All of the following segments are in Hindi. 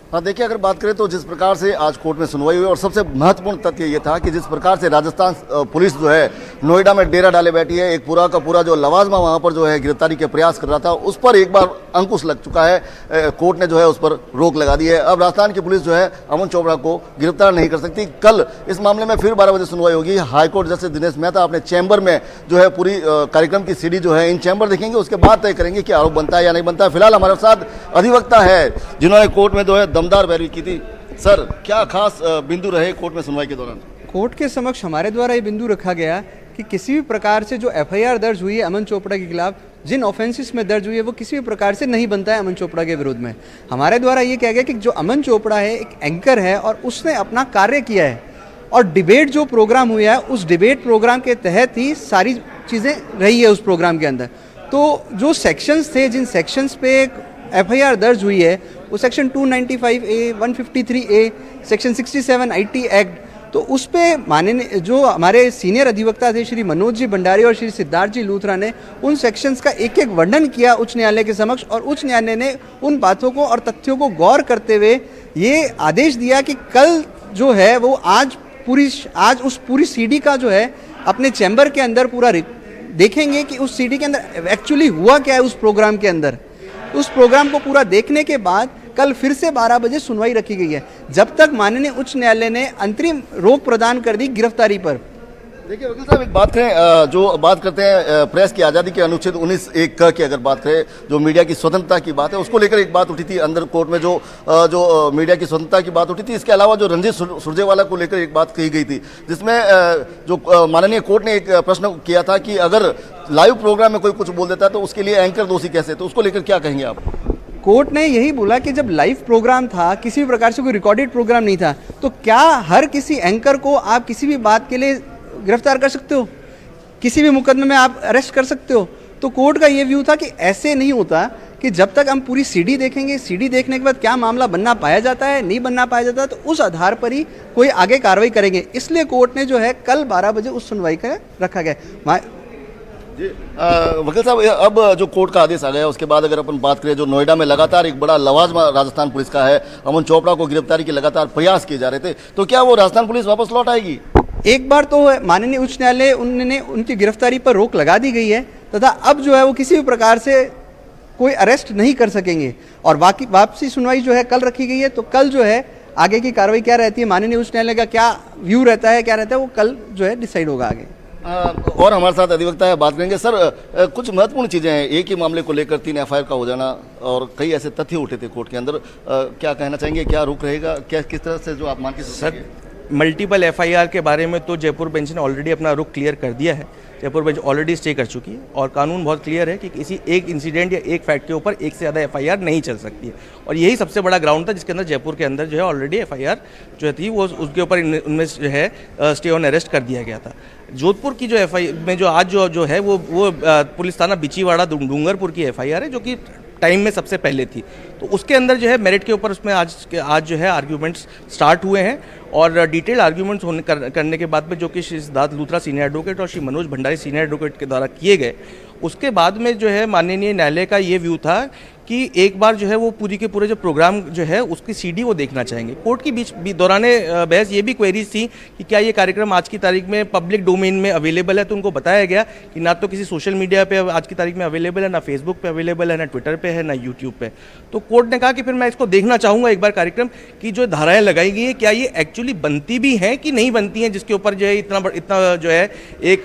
हाँ, देखिए, अगर बात करें तो जिस प्रकार से आज कोर्ट में सुनवाई हुई और सबसे महत्वपूर्ण तथ्य ये था कि जिस प्रकार से राजस्थान पुलिस जो है नोएडा में डेरा डाले बैठी है, एक पूरा का पूरा जो लवाजमा वहाँ पर जो है गिरफ्तारी के प्रयास कर रहा था, उस पर एक बार अंकुश लग चुका है। कोर्ट ने जो है उस पर रोक लगा दी है। अब राजस्थान की पुलिस जो है अमन चोपड़ा को गिरफ्तार नहीं कर सकती। कल इस मामले में फिर 12 बजे सुनवाई होगी। हाईकोर्ट जस्टिस दिनेश मेहता अपने चैम्बर में जो है पूरी कार्यक्रम की सीडी जो है इन चैम्बर देखेंगे, उसके बाद तय करेंगे कि आरोप बनता है या नहीं बनता है। फिलहाल हमारे साथ अधिवक्ता है जिन्होंने कोर्ट में जो है दमदार पैरवी की थी। सर, क्या खास बिंदु रहे कोर्ट में सुनवाई के दौरान? कोर्ट के समक्ष हमारे द्वारा ये बिंदु रखा गया कि किसी भी प्रकार से जो एफआईआर दर्ज हुई है अमन चोपड़ा के खिलाफ, जिन ऑफेंसेस में दर्ज हुई है, वो किसी भी प्रकार से नहीं बनता है अमन चोपड़ा के विरुद्ध में। हमारे द्वारा ये कहा गया कि जो अमन चोपड़ा है एक एंकर है और उसने अपना कार्य किया है और डिबेट जो प्रोग्राम हुआ है उस डिबेट प्रोग्राम के तहत ही सारी चीज़ें रही है उस प्रोग्राम के अंदर। तो जो सेक्शंस थे, जिन सेक्शंस पे एफआईआर दर्ज हुई है, वो section 295A, 153A, section 67 IT act, तो उस पे माननीय जो हमारे सीनियर अधिवक्ता थे श्री मनोज जी भंडारी और श्री सिद्धार्थ जी लूथरा ने उन सेक्शंस का एक एक वर्णन किया उच्च न्यायालय के समक्ष, और उच्च न्यायालय ने उन बातों को और तथ्यों को गौर करते हुए ये आदेश दिया कि कल जो है वो आज उस पूरी सीडी का जो है अपने चैम्बर के अंदर पूरा देखेंगे कि उस सीडी के अंदर एक्चुअली हुआ क्या है उस प्रोग्राम के अंदर। उस प्रोग्राम को पूरा देखने के बाद कल फिर से 12 बजे सुनवाई रखी गई है, जब तक माननीय उच्च न्यायालय ने अंतरिम रोक प्रदान कर दी गिरफ्तारी पर। देखिए वकील साहब, एक बात करें, जो बात करते हैं प्रेस की आज़ादी के अनुच्छेद 19(1) की अगर बात करें, जो मीडिया की स्वतंत्रता की बात है, उसको लेकर एक बात उठी थी अंदर कोर्ट में, जो मीडिया की स्वतंत्रता की बात उठी थी। इसके अलावा जो रंजीत सुरजेवाला को लेकर एक बात कही गई थी, जिसमें जो माननीय कोर्ट ने एक प्रश्न किया था कि अगर लाइव प्रोग्राम में कोई कुछ बोल देता है तो उसके लिए एंकर दोषी कैसे, तो उसको लेकर क्या कहेंगे आप? कोर्ट ने यही बोला कि जब लाइव प्रोग्राम था, किसी भी प्रकार से कोई रिकॉर्डेड प्रोग्राम नहीं था, तो क्या हर किसी एंकर को आप किसी भी बात के लिए गिरफ्तार कर सकते हो, किसी भी मुकदमे में आप अरेस्ट कर सकते हो? तो कोर्ट का ये व्यू था कि ऐसे नहीं होता, कि जब तक हम पूरी सीडी देखेंगे, सीडी देखने के बाद क्या मामला बनना पाया जाता है, नहीं बनना पाया जाता, तो उस आधार पर ही कोई आगे कार्रवाई करेंगे। इसलिए कोर्ट ने जो है कल 12 बजे उस सुनवाई का रखा गया। जी वकील साहब, अब जो कोर्ट का आदेश आ गया उसके बाद अगर अपन बात करें, जो नोएडा में लगातार एक बड़ा लवाजमा राजस्थान पुलिस का है, अमन चोपड़ा को गिरफ्तारी के लगातार प्रयास किए जा रहे थे, तो क्या वो राजस्थान पुलिस वापस लौट आएगी? एक बार तो माननीय उच्च न्यायालय उन्होंने उनकी गिरफ्तारी पर रोक लगा दी गई है, तथा अब जो है वो किसी भी प्रकार से कोई अरेस्ट नहीं कर सकेंगे। और वापसी सुनवाई जो है कल रखी गई है, तो कल जो है आगे की कार्रवाई क्या रहती है, माननीय उच्च न्यायालय का क्या व्यू रहता है, क्या रहता है, वो कल जो है डिसाइड होगा आगे। और हमारे साथ अधिवक्ता है, बात करेंगे। सर, कुछ महत्वपूर्ण चीज़ें हैं, एक ही मामले को लेकर 3 एफआईआर का हो जाना और कई ऐसे तथ्य उठे थे कोर्ट के अंदर, क्या कहना चाहेंगे, क्या रुख रहेगा, क्या किस तरह से जो आप मान के सर, मल्टीपल एफआईआर के बारे में तो जयपुर बेंच ने ऑलरेडी अपना रुख क्लियर कर दिया है। जयपुर बेंच ऑलरेडी स्टे कर चुकी है और कानून बहुत क्लियर है कि किसी एक इंसिडेंट या एक फैक्ट के ऊपर एक से ज़्यादा एफआईआर नहीं चल सकती है, और यही सबसे बड़ा ग्राउंड था जिसके अंदर जयपुर के अंदर जो है ऑलरेडी एफआईआर जो थी वो उसके ऊपर उनमें जो है स्टे ऑन अरेस्ट कर दिया गया था। जोधपुर की जो एफआईआर में जो आज जो है वो पुलिस थाना बिचीवाड़ा डूंगरपुर की एफआईआर है, जो कि टाइम में सबसे पहले थी। तो उसके अंदर जो है मेरिट के ऊपर उसमें आज जो है आर्ग्यूमेंट्स स्टार्ट हुए हैं, और डिटेल आर्ग्यूमेंट्स करने के बाद में जो कि श्री सिद्धार्थ लूथरा सीनियर एडवोकेट और श्री मनोज भंडारी सीनियर एडवोकेट के द्वारा किए गए, उसके बाद में जो है माननीय न्यायालय का ये व्यू था कि एक बार जो है वो पूरी के पूरे जो प्रोग्राम जो है उसकी सीडी वो देखना चाहेंगे। कोर्ट की बीच दौराने बहस ये भी क्वेरीज थी कि क्या ये कार्यक्रम आज की तारीख में पब्लिक डोमेन में अवेलेबल है, तो उनको बताया गया कि ना तो किसी सोशल मीडिया पे आज की तारीख में अवेलेबल है, ना फेसबुक पे अवेलेबल है, ना ट्विटर पे है, ना यूट्यूब पे। तो कोर्ट ने कहा कि फिर मैं इसको देखना चाहूँगा एक बार कार्यक्रम की जो धाराएँ लगाई गई है क्या ये एक्चुअली बनती भी हैं कि नहीं बनती हैं, जिसके ऊपर जो है इतना जो है एक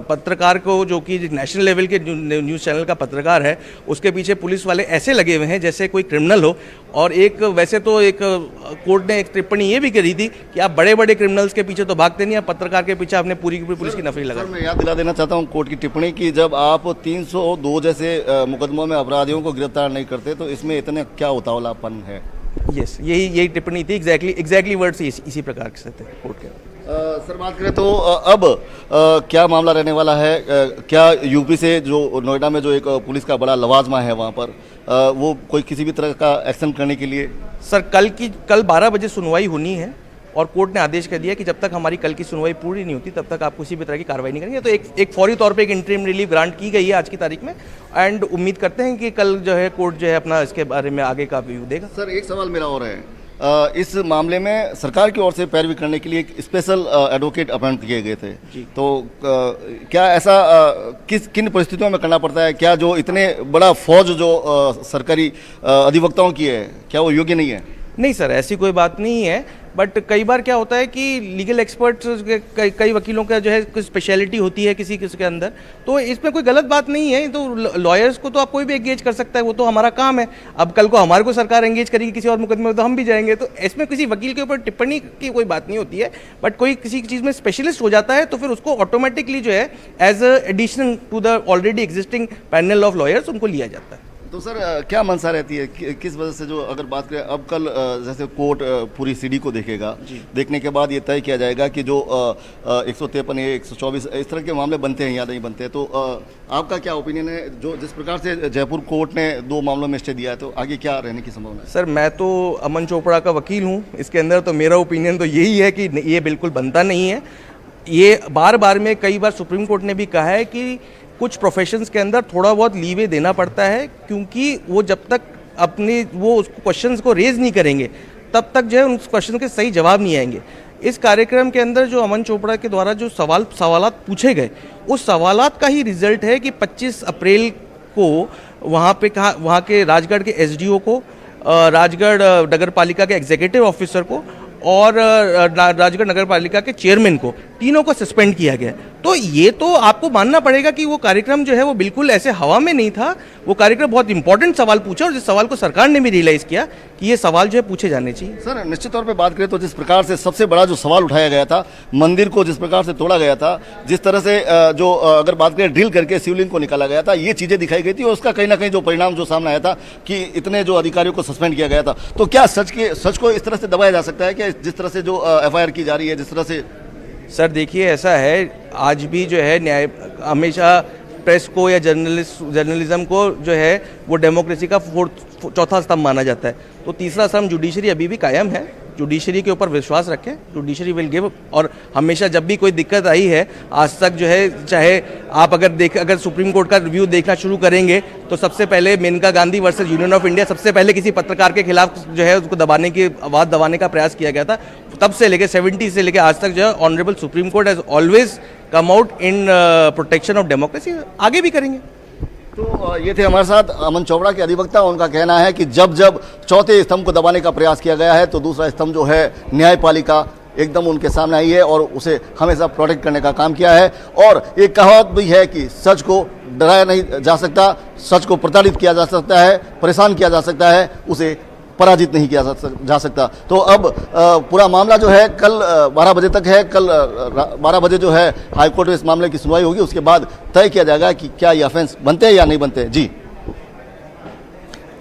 पत्रकार को, जो कि नेशनल लेवल के न्यूज़ चैनल का पत्रकार है, उसके पीछे पुलिस वाले ऐसे लगे हुए हैं जैसे कोई क्रिमिनल हो। और एक वैसे तो एक कोर्ट ने एक टिप्पणी ये भी करी थी कि आप बड़े बड़े क्रिमिनल्स के पीछे तो भागते नहीं, आप पत्रकार के पीछे आपने पूरी की पूरी पुलिस की नफरी लगा। मैं याद दिला देना चाहता हूँ कोर्ट की टिप्पणी की, जब आप 302 जैसे मुकदमों में अपराधियों को गिरफ्तार नहीं करते तो इसमें इतने क्या उतावलापन है? यस, यही टिप्पणी थी, एग्जैक्टली वर्ड्स इसी प्रकार से थे कोर्ट के। सर, बात करें तो अब क्या मामला रहने वाला है? क्या यूपी से जो नोएडा में जो एक पुलिस का बड़ा लवाजमा है वहाँ पर वो कोई किसी भी तरह का एक्शन करने के लिए? सर, कल 12 बजे सुनवाई होनी है और कोर्ट ने आदेश कर दिया कि जब तक हमारी कल की सुनवाई पूरी नहीं होती तब तक आप किसी भी तरह की कार्रवाई नहीं करेंगे। तो एक फौरी तौर पे एक इंटरिम रिलीफ ग्रांट की गई है आज की तारीख में, एंड उम्मीद करते हैं कि कल जो है कोर्ट जो है अपना इसके बारे में आगे का व्यू देगा। सर, एक सवाल मेरा और है इस मामले में सरकार की ओर से पैरवी करने के लिए एक स्पेशल एडवोकेट अपॉइंट किए गए थे। तो क्या ऐसा किन परिस्थितियों में करना पड़ता है? क्या जो इतने बड़ा फौज जो सरकारी अधिवक्ताओं की है, क्या वो योग्य नहीं है? नहीं सर, ऐसी कोई बात नहीं है, बट कई बार क्या होता है कि लीगल एक्सपर्ट्स कई वकीलों का जो है कुछ स्पेशलिटी होती है किसी के अंदर, तो इसमें कोई गलत बात नहीं है। तो लॉयर्स को तो आप कोई भी एंगेज कर सकता है, वो तो हमारा काम है। अब कल को हमारे को सरकार एंगेज करेगी किसी और मुकदमे में तो हम भी जाएंगे, तो इसमें किसी वकील के ऊपर टिप्पणी की कोई बात नहीं होती है। बट कोई किसी चीज़ में स्पेशलिस्ट हो जाता है तो फिर उसको ऑटोमेटिकली जो है as addition to the already existing panel of lawyers उनको लिया जाता है। तो सर क्या मंशा रहती है किस वजह से, जो अगर बात करें अब कल जैसे कोर्ट पूरी सीडी को देखेगा, देखने के बाद ये तय किया जाएगा कि जो 153 या 124 इस तरह के मामले बनते हैं या नहीं बनते हैं, तो आपका क्या ओपिनियन है? जो जिस प्रकार से जयपुर कोर्ट ने 2 मामलों में स्टे दिया है, तो आगे क्या रहने की संभावना है? सर मैं तो अमन चोपड़ा का वकील हूँ इसके अंदर, तो मेरा ओपिनियन तो यही है कि ये बिल्कुल बनता नहीं है। ये बार बार में कई बार सुप्रीम कोर्ट ने भी कहा है कि कुछ प्रोफेशंस के अंदर थोड़ा बहुत लीवे देना पड़ता है, क्योंकि वो जब तक अपने वो उस क्वेश्चंस को रेज नहीं करेंगे तब तक जो है उन क्वेश्चन के सही जवाब नहीं आएंगे। इस कार्यक्रम के अंदर जो अमन चोपड़ा के द्वारा जो सवालात पूछे गए, उस सवालात का ही रिजल्ट है कि 25 अप्रैल को वहाँ पे कहा, वहाँ के राजगढ़ के एसडीओ को, राजगढ़ नगर पालिका के एग्जीक्यूटिव ऑफिसर को और राजगढ़ नगर पालिका के चेयरमैन को, तीनों को सस्पेंड किया गया। तो ये तो आपको मानना पड़ेगा कि वो कार्यक्रम जो है वो बिल्कुल ऐसे हवा में नहीं था। वो कार्यक्रम बहुत इंपॉर्टेंट सवाल पूछा और जिस सवाल को सरकार ने भी रियलाइज़ किया कि ये सवाल जो है पूछे जाने चाहिए। सर निश्चित तौर पे बात करें तो जिस प्रकार से सबसे बड़ा जो सवाल उठाया गया था, मंदिर को जिस प्रकार से तोड़ा गया था, जिस तरह से जो अगर बात करें ड्रिल करके शिवलिंग को निकाला गया था, ये चीज़ें दिखाई गई थी और उसका कहीं ना कहीं जो परिणाम जो सामने आया था कि इतने जो अधिकारियों को सस्पेंड किया गया था। तो क्या सच को इस तरह से दबाया जा सकता है कि जिस तरह से जो FIR की जा रही है, जिस तरह से? सर देखिए, ऐसा है आज भी जो है न्याय हमेशा प्रेस को या जर्नलिज्म को जो है वो डेमोक्रेसी का चौथा स्तंभ माना जाता है। तो तीसरा स्तंभ जुडिशरी अभी भी कायम है। जुडिशरी के ऊपर विश्वास रखें, जुडिशरी विल गिव। और हमेशा जब भी कोई दिक्कत आई है आज तक जो है, चाहे आप अगर सुप्रीम कोर्ट का रिव्यू देखना शुरू करेंगे तो सबसे पहले Maneka Gandhi versus union of India, सबसे पहले किसी पत्रकार के खिलाफ जो है उसको आवाज़ दबाने का प्रयास किया गया था। तब से लेके 70 से लेके आज तक जो है honourable supreme court has always come out in protection of democracy. आगे भी करेंगे। तो ये थे हमारे साथ अमन चोपड़ा के अधिवक्ता। उनका कहना है कि जब चौथे स्तंभ को दबाने का प्रयास किया गया है तो दूसरा स्तंभ जो है न्यायपालिका एकदम उनके सामने आई है और उसे हमेशा प्रोटेक्ट करने का काम किया है। और एक कहावत भी है कि सच को डराया नहीं जा सकता, सच को प्रताड़ित किया जा सकता है, परेशान किया जा सकता है, उसे पराजित नहीं किया जा सकता। तो अब पूरा मामला जो है कल 12 बजे तक है। कल 12 बजे जो है हाईकोर्ट में इस मामले की सुनवाई होगी। उसके बाद तय किया जाएगा कि क्या ये ऑफेंस बनते हैं या नहीं बनते। जी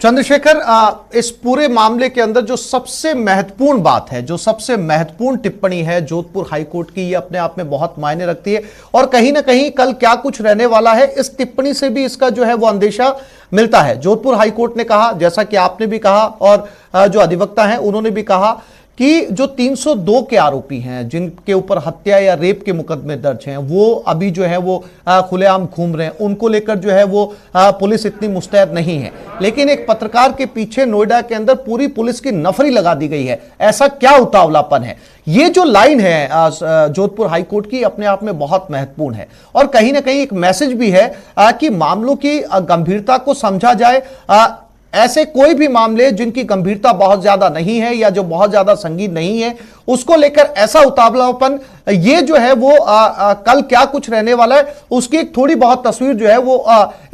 चंद्रशेखर, इस पूरे मामले के अंदर जो सबसे महत्वपूर्ण बात है, जो सबसे महत्वपूर्ण टिप्पणी है जोधपुर हाईकोर्ट की, ये अपने आप में बहुत मायने रखती है और कहीं ना कहीं कल क्या कुछ रहने वाला है, इस टिप्पणी से भी इसका जो है वो अंदेशा मिलता है। जोधपुर हाईकोर्ट ने कहा, जैसा कि आपने भी कहा और जो अधिवक्ता हैं उन्होंने भी कहा, कि जो 302 के आरोपी हैं जिनके ऊपर हत्या या रेप के मुकदमे दर्ज हैं, वो अभी जो है वो खुलेआम घूम रहे हैं। उनको लेकर जो है वो पुलिस इतनी मुस्तैद नहीं है। लेकिन एक पत्रकार के पीछे नोएडा के अंदर पूरी पुलिस की नफरी लगा दी गई है। ऐसा क्या उतावलापन है? ये जो लाइन है जोधपुर हाईकोर्ट की अपने आप में बहुत महत्वपूर्ण है और कहीं ना कहीं एक मैसेज भी है कि मामलों की गंभीरता को समझा जाए। ऐसे कोई भी मामले जिनकी गंभीरता बहुत ज्यादा नहीं है या जो बहुत ज्यादा संगीन नहीं है, उसको लेकर ऐसा उतावलापन, ये जो है वो कल क्या कुछ रहने वाला है उसकी एक थोड़ी बहुत तस्वीर जो है वो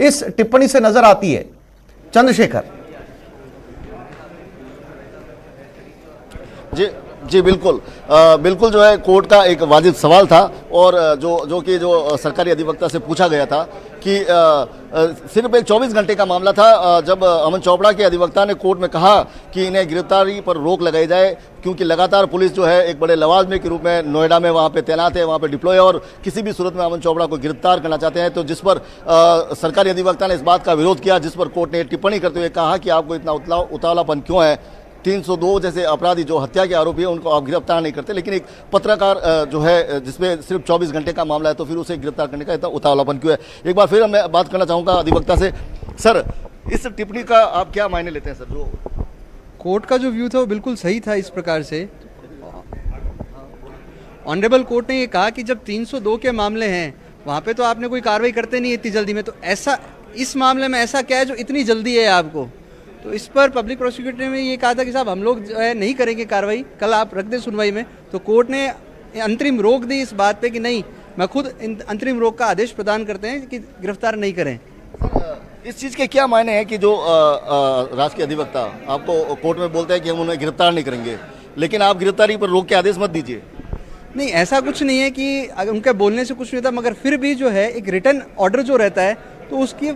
इस टिप्पणी से नजर आती है। चंद्रशेखर जी बिल्कुल बिल्कुल जो है कोर्ट का एक वाजिब सवाल था और जो सरकारी अधिवक्ता से पूछा गया था कि सिर्फ एक 24 घंटे का मामला था जब अमन चोपड़ा के अधिवक्ता ने कोर्ट में कहा कि इन्हें गिरफ्तारी पर रोक लगाई जाए, क्योंकि लगातार पुलिस जो है एक बड़े लवाजमे के रूप में नोएडा में वहाँ पे तैनात है, वहाँ पे डिप्लॉय है और किसी भी सूरत में अमन चोपड़ा को गिरफ्तार करना चाहते हैं। तो जिस पर सरकारी अधिवक्ता ने इस बात का विरोध किया, जिस पर कोर्ट ने टिप्पणी करते हुए कहा कि आपको इतना उतावलापन क्यों है, 302 जैसे अपराधी जो हत्या के आरोपी है उनको आप गिरफ्तार नहीं करते, लेकिन एक पत्रकार जो है जिसमें सिर्फ 24 घंटे का मामला है तो फिर उसे गिरफ्तार करने का इतना उतावलापन क्यों है। एक बार फिर मैं बात करना चाहूँगा अधिवक्ता से। सर, इस टिप्पणी का आप क्या मायने लेते हैं सर? जो कोर्ट का जो व्यू था वो बिल्कुल सही था। इस प्रकार से ऑनरेबल कोर्ट ने ये कहा कि जब 302 के मामले हैं वहाँ पे तो आपने कोई कार्रवाई करते नहीं इतनी जल्दी में, तो ऐसा इस मामले में ऐसा क्या है जो इतनी जल्दी है आपको। तो इस पर पब्लिक प्रोसिक्यूटर ने ये कहा था कि साहब हम लोग जो है नहीं करेंगे कार्रवाई, कल आप रख दें सुनवाई में। तो कोर्ट ने अंतरिम रोक दी इस बात पे कि नहीं, मैं खुद अंतरिम रोक का आदेश प्रदान करते हैं कि गिरफ्तार नहीं करें। इस चीज़ के क्या मायने हैं कि जो राष्ट्र के अधिवक्ता आपको कोर्ट में बोलते हैं कि हम उन्हें गिरफ्तार नहीं करेंगे, लेकिन आप गिरफ्तारी पर रोक के आदेश मत दीजिए। नहीं, ऐसा कुछ नहीं है कि अगर उनके बोलने से कुछ नहीं होता, मगर फिर भी जो है एक रिटर्न ऑर्डर जो रहता है तो उसकी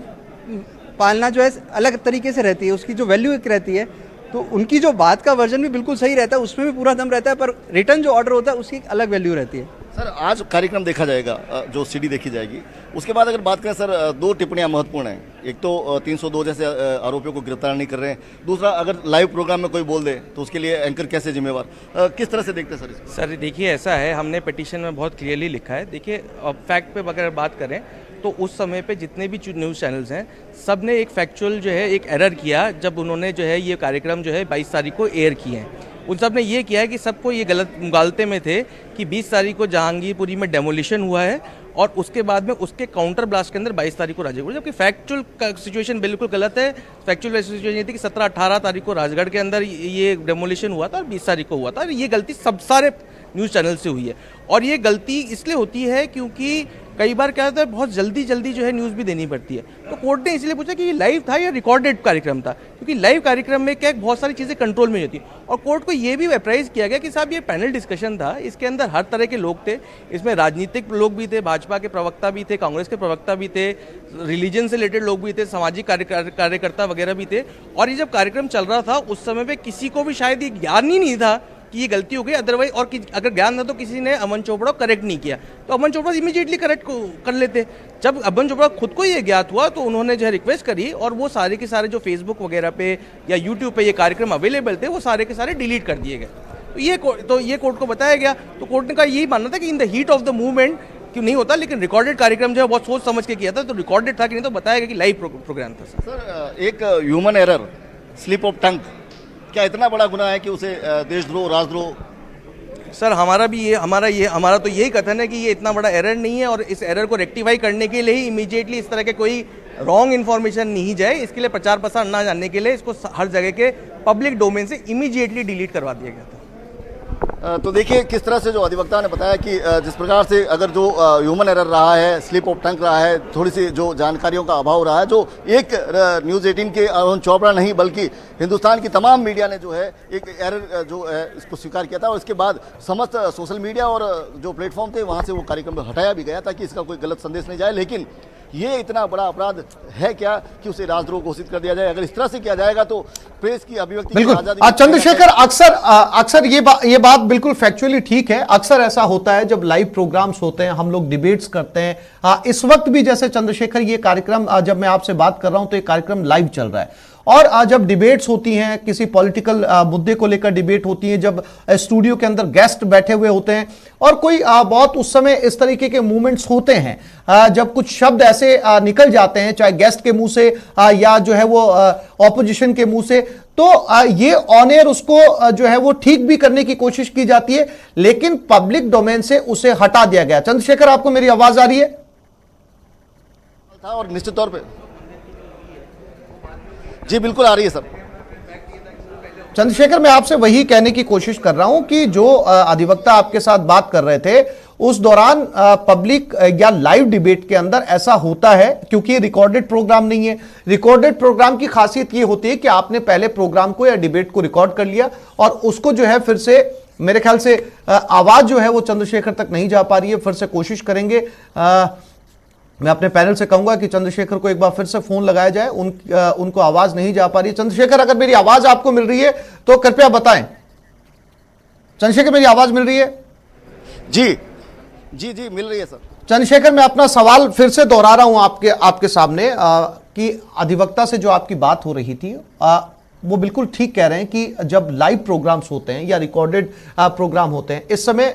पालना जो है अलग तरीके से रहती है, उसकी जो वैल्यू एक रहती है। तो उनकी जो बात का वर्जन भी बिल्कुल सही रहता है, उसमें भी पूरा दम रहता है, पर रिटर्न जो ऑर्डर होता है उसकी एक अलग वैल्यू रहती है। सर आज कार्यक्रम देखा जाएगा, जो सीडी देखी जाएगी, उसके बाद अगर बात करें सर, दो टिप्पणियां महत्वपूर्ण हैं। एक तो 302 जैसे आरोपियों को गिरफ्तार नहीं कर रहे हैं, दूसरा अगर लाइव प्रोग्राम में कोई बोल दे तो उसके लिए एंकर कैसे जिम्मेवार, किस तरह से देखते हैं सर इसको? सर देखिए, ऐसा है, हमने पिटीशन में बहुत क्लियरली लिखा है। देखिए फैक्ट पे अगर बात करें तो उस समय पे जितने भी न्यूज़ चैनल्स हैं सब ने एक फैक्चुअल जो है एक एरर किया जब उन्होंने जो है ये कार्यक्रम जो है 22 तारीख को एयर किए हैं। उन सब ने ये किया है कि सबको ये गलत मुगालते में थे कि 20 तारीख को जहांगीरपुरी में डेमोलिशन हुआ है और उसके बाद में उसके काउंटर ब्लास्ट के अंदर 22 तारीख को राजगढ़, जबकि फैक्चुअल सिचुएशन बिल्कुल गलत है। फैक्चुअल सिचुएशन ये थी कि 17-18 तारीख को राजगढ़ के अंदर ये डेमोलिशन हुआ था और 20 तारीख को हुआ था। ये गलती सब सारे न्यूज़ चैनल से हुई है और ये गलती इसलिए होती है क्योंकि कई बार क्या होता है बहुत जल्दी जो है न्यूज़ भी देनी पड़ती है। तो कोर्ट ने इसलिए पूछा कि ये लाइव था या रिकॉर्डेड कार्यक्रम था, क्योंकि लाइव कार्यक्रम में क्या बहुत सारी चीज़ें कंट्रोल में होती है। और कोर्ट को ये भी अप्राइज किया गया कि साहब ये पैनल डिस्कशन था, इसके अंदर हर तरह के लोग थे, इसमें राजनीतिक लोग भी थे, भाजपा के प्रवक्ता भी थे, कांग्रेस के प्रवक्ता भी थे, रिलीजन से रिलेटेड लोग भी थे, सामाजिक कार्यकर्ता वगैरह भी थे। और ये जब कार्यक्रम चल रहा था उस समय पे किसी को भी शायद ये ज्ञान ही नहीं था कि ये गलती हो गई। अदरवाइज और अगर ज्ञान था तो किसी ने अमन चोपड़ा को करेक्ट नहीं किया, तो अमन चोपड़ा इमीडिएटली करेक्ट कर लेते। जब अमन चोपड़ा खुद को ये ज्ञात हुआ तो उन्होंने जो है रिक्वेस्ट करी और वो सारे के सारे जो फेसबुक वगैरह पे या यूट्यूब पे ये कार्यक्रम अवेलेबल थे वो सारे के सारे डिलीट कर दिए गए। तो ये कोर्ट को बताया गया। तो कोर्ट ने कहा यही मानना था कि in the heat of the movement क्यों नहीं होता, लेकिन रिकॉर्डेड कार्यक्रम जो है बहुत सोच समझ के किया था, तो रिकॉर्डेड था कि नहीं तो बताया गया कि लाइव प्रोग्राम था। सर एक human error, slip of tongue, क्या इतना बड़ा गुनाह है कि उसे देशद्रोह, राजद्रोह? सर हमारा तो यही कथन है कि ये इतना बड़ा एरर नहीं है और इस एरर को रेक्टिफाई करने के लिए ही इमीडिएटली इस तरह के कोई रॉन्ग इन्फॉर्मेशन नहीं जाए, इसके लिए प्रचार प्रसार ना जानने के लिए इसको हर जगह के पब्लिक डोमेन से इमीडिएटली डिलीट करवा दिया गया था। तो देखिए किस तरह से जो अधिवक्ता ने बताया कि जिस प्रकार से अगर जो ह्यूमन एरर रहा है, स्लिप ऑफ टंग रहा है, थोड़ी सी जो जानकारियों का अभाव रहा है, जो एक न्यूज़ 18 के अरुण चोपड़ा नहीं बल्कि हिंदुस्तान की तमाम मीडिया ने जो है एक एरर जो है इसको स्वीकार किया था और इसके बाद समस्त सोशल मीडिया और जो प्लेटफॉर्म थे वहाँ से वो कार्यक्रम हटाया भी गया ताकि इसका कोई गलत संदेश नहीं जाए। लेकिन ये इतना बड़ा अपराध है क्या कि उसे राजद्रोह घोषित कर दिया जाए? अगर इस तरह से किया जाएगा तो प्रेस की अभिव्यक्ति की आजादी। चंद्रशेखर, अक्सर ये बात बिल्कुल फैक्चुअली ठीक है। अक्सर ऐसा होता है जब लाइव प्रोग्राम्स होते हैं, हम लोग डिबेट्स करते हैं। इस वक्त भी जैसे चंद्रशेखर ये कार्यक्रम, जब मैं आपसे बात कर रहा हूं तो ये कार्यक्रम लाइव चल रहा है और जब डिबेट्स होती हैं, किसी पॉलिटिकल मुद्दे को लेकर डिबेट होती है, जब स्टूडियो के अंदर गेस्ट बैठे हुए होते हैं और कोई बहुत उस समय इस तरीके के मूवमेंट्स होते हैं जब कुछ शब्द ऐसे निकल जाते हैं, चाहे गेस्ट के मुंह से या जो है वो ऑपोजिशन के मुंह से, तो ये ऑन एयर उसको जो है वो ठीक भी करने की कोशिश की जाती है, लेकिन पब्लिक डोमेन से उसे हटा दिया गया। चंद्रशेखर, आपको मेरी आवाज आ रही है? और निश्चित तौर पे जी बिल्कुल आ रही है सर। चंद्रशेखर, मैं आपसे वही कहने की कोशिश कर रहा हूं कि जो अधिवक्ता आपके साथ बात कर रहे थे उस दौरान पब्लिक या लाइव डिबेट के अंदर ऐसा होता है क्योंकि रिकॉर्डेड प्रोग्राम नहीं है। रिकॉर्डेड प्रोग्राम की खासियत ये होती है कि आपने पहले प्रोग्राम को या डिबेट को रिकॉर्ड कर लिया और उसको जो है फिर से, मेरे ख्याल से आवाज जो है वो चंद्रशेखर तक नहीं जा पा रही है, फिर से कोशिश करेंगे। मैं अपने पैनल से कहूंगा कि चंद्रशेखर को एक बार फिर से फोन लगाया जाए, उनको आवाज नहीं जा पा रही है। चंद्रशेखर, अगर मेरी आवाज आपको मिल रही है तो कृपया बताएं। चंद्रशेखर, मेरी आवाज मिल रही है? जी जी जी मिल रही है सर। चंद्रशेखर, मैं अपना सवाल फिर से दोहरा रहा हूं आपके सामने कि अधिवक्ता से जो आपकी बात हो रही थी वो बिल्कुल ठीक कह रहे हैं कि जब लाइव प्रोग्राम्स होते हैं या रिकॉर्डेड प्रोग्राम होते हैं, इस समय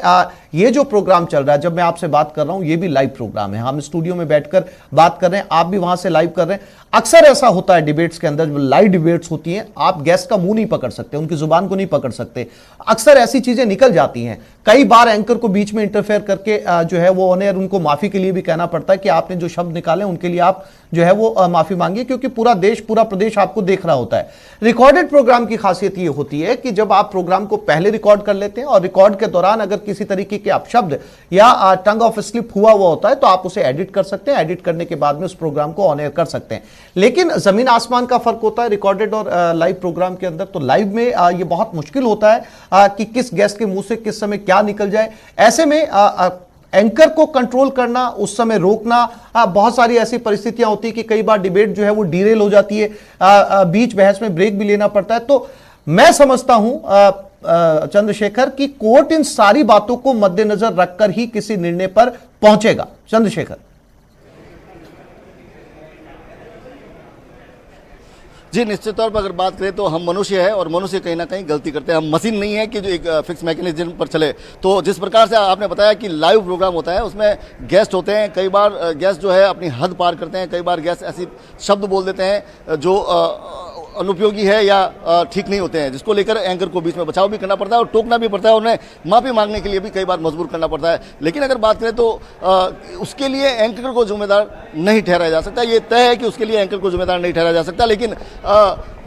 ये जो प्रोग्राम चल रहा है, जब मैं आपसे बात कर रहा हूं, ये भी लाइव प्रोग्राम है। हम स्टूडियो में बैठकर बात कर रहे हैं, आप भी वहां से लाइव कर रहे हैं। अक्सर ऐसा होता है डिबेट्स के अंदर, लाइव डिबेट्स होती हैं, आप गेस्ट का मुंह नहीं पकड़ सकते, उनकी जुबान को नहीं पकड़ सकते, अक्सर ऐसी चीजें निकल जाती हैं। कई बार एंकर को बीच में इंटरफेयर करके जो है वो ऑन एयर उनको माफी के लिए भी कहना पड़ता है कि आपने जो शब्द निकाले उनके लिए आप जो है वो माफी मांगिए, क्योंकि पूरा देश, पूरा प्रदेश आपको देख रहा होता है। रिकॉर्डेड प्रोग्राम की खासियत ये होती है कि जब आप प्रोग्राम को पहले रिकॉर्ड कर लेते हैं और रिकॉर्ड के दौरान अगर किसी तरीके के अपशब्द या टंग ऑफ स्लिप हुआ होता है तो आप उसे एडिट कर सकते हैं। एडिट करने के बाद में उस प्रोग्राम को ऑन एयर कर सकते हैं। लेकिन जमीन आसमान का फर्क होता है रिकॉर्डेड और लाइव प्रोग्राम के अंदर। तो लाइव में ये बहुत मुश्किल होता है कि किस गेस्ट के मुंह से किस समय क्या निकल जाए। ऐसे में एंकर को कंट्रोल करना, उस समय रोकना, बहुत सारी ऐसी परिस्थितियां होती है कि कई बार डिबेट जो है वो डीरेल हो जाती है, बीच बहस में ब्रेक भी लेना पड़ता है। तो मैं समझता हूं चंद्रशेखर कि कोर्ट इन सारी बातों को मद्देनजर रखकर ही किसी निर्णय पर पहुंचेगा। चंद्रशेखर जी, निश्चित तौर पर अगर बात करें तो हम मनुष्य है और मनुष्य कहीं ना कहीं गलती करते हैं। हम मशीन नहीं है कि जो एक फिक्स मैकेनिज्म पर चले। तो जिस प्रकार से आपने बताया कि लाइव प्रोग्राम होता है, उसमें गेस्ट होते हैं, कई बार गेस्ट जो है अपनी हद पार करते हैं, कई बार गेस्ट ऐसी शब्द बोल देते हैं जो अनुपयोगी है या ठीक नहीं होते हैं, जिसको लेकर एंकर को बीच में बचाव भी करना पड़ता है और टोकना भी पड़ता है, उन्हें माफी मांगने के लिए भी कई बार मजबूर करना पड़ता है। लेकिन अगर बात करें तो उसके लिए एंकर को जिम्मेदार नहीं ठहराया जा सकता। ये तय है कि उसके लिए एंकर को जिम्मेदार नहीं ठहराया जा सकता। लेकिन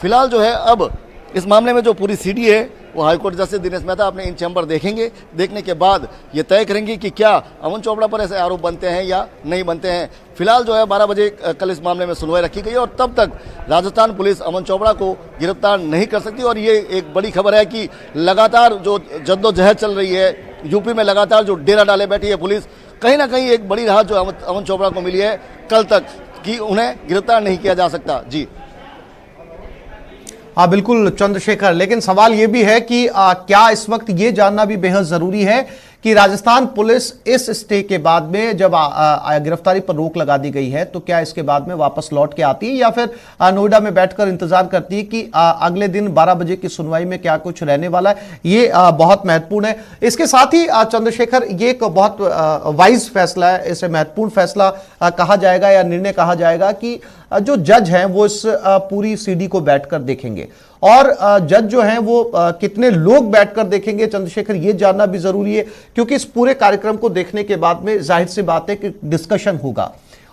फिलहाल जो है अब इस मामले में जो पूरी सीडी है वो हाईकोर्ट जस्टिस दिनेश मेहता अपने इन चैम्बर देखेंगे। देखने के बाद ये तय करेंगे कि क्या अमन चोपड़ा पर ऐसे आरोप बनते हैं या नहीं बनते हैं। फिलहाल जो है 12 बजे कल इस मामले में सुनवाई रखी गई और तब तक राजस्थान पुलिस अमन चोपड़ा को गिरफ्तार नहीं कर सकती। और ये एक बड़ी खबर है कि लगातार जो जद्दोजहद चल रही है यूपी में, लगातार जो डेरा डाले बैठी है पुलिस, कहीं ना कहीं एक बड़ी राहत जो अमन चोपड़ा को मिली है कल तक कि उन्हें गिरफ्तार नहीं किया जा सकता। जी हाँ बिल्कुल चंद्रशेखर, लेकिन सवाल यह भी है कि क्या इस वक्त यह जानना भी बेहद जरूरी है कि राजस्थान पुलिस इस स्टे के बाद में जब गिरफ्तारी पर रोक लगा दी गई है तो क्या इसके बाद में वापस लौट के आती है या फिर नोएडा में बैठकर इंतजार करती है कि अगले दिन 12 बजे की सुनवाई में क्या कुछ रहने वाला है। ये बहुत महत्वपूर्ण है। इसके साथ ही चंद्रशेखर, ये एक बहुत वाइज फैसला है, इसे महत्वपूर्ण फैसला कहा जाएगा या निर्णय कहा जाएगा कि जो जज हैं वो इस पूरी सीडी को बैठकर देखेंगे और जज जो हैं वो कितने लोग बैठकर देखेंगे चंद्रशेखर, ये जानना भी जरूरी है, क्योंकि इस पूरे कार्यक्रम को देखने के बाद में जाहिर सी बात है कि डिस्कशन होगा